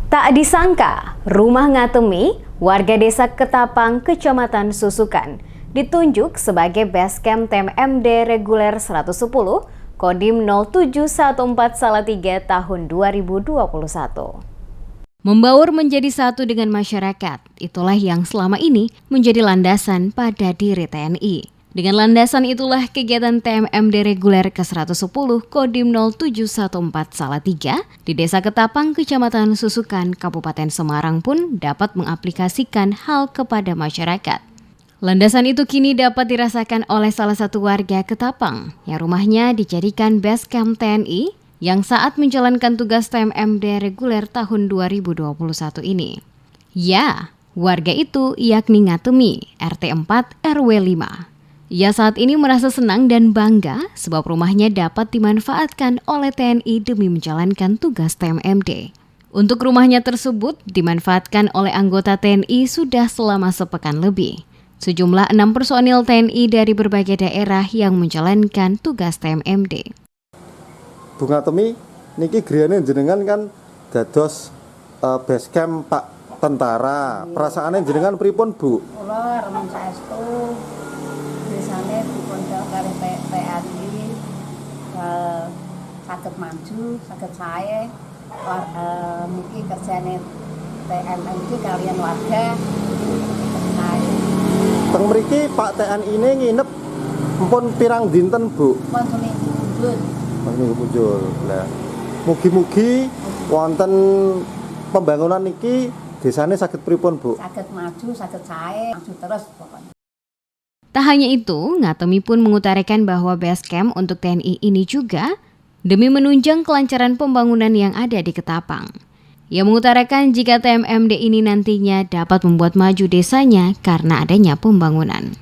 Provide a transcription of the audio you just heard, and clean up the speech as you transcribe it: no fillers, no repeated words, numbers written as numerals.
Tak disangka, rumah ngatemi warga desa Ketapang, Kecamatan Susukan, ditunjuk sebagai basecamp TMMD reguler 110 Kodim 0714-3 tahun 2021. Membaur menjadi satu dengan masyarakat, itulah yang selama ini menjadi landasan pada diri TNI. Dengan landasan itulah kegiatan TMMD reguler ke-110 Kodim 0714-3 di Desa Ketapang, Kecamatan Susukan, Kabupaten Semarang pun dapat mengaplikasikan hal kepada masyarakat. Landasan itu kini dapat dirasakan oleh salah satu warga Ketapang yang rumahnya dijadikan basecamp TNI yang saat menjalankan tugas TMMD reguler tahun 2021 ini. Ya, warga itu yakni Ngatemi, RT 4 RW 5. Ia saat ini merasa senang dan bangga sebab rumahnya dapat dimanfaatkan oleh TNI demi menjalankan tugas TMMD. Untuk rumahnya tersebut dimanfaatkan oleh anggota TNI sudah selama sepekan lebih. Sejumlah 6 personil TNI dari berbagai daerah yang menjalankan tugas TMMD. Bu Ngatemi, niki griyane jenengan kan dados basecamp Pak Tentara. Perasaane jenengan pripun, Bu? Kula remen saestu desane dipundhak karo TNI saged maju, saged sae. Niki kerjane TMMD kalian warga. Teng mriki Pak TNI ini nginep mpun pirang dinten, Bu? Pun seminggu punjul. Minggu punjul. Lah, mugi-mugi wonten pembangunan niki desane saged pripun, Bu? Saged maju, saged sae, maju terus pokoknya. Tak hanya itu, Ngatemi pun mengutarakan bahwa basecamp untuk TNI ini juga demi menunjang kelancaran pembangunan yang ada di Ketapang. Ia mengutarakan jika TMMD ini nantinya dapat membuat maju desanya karena adanya pembangunan.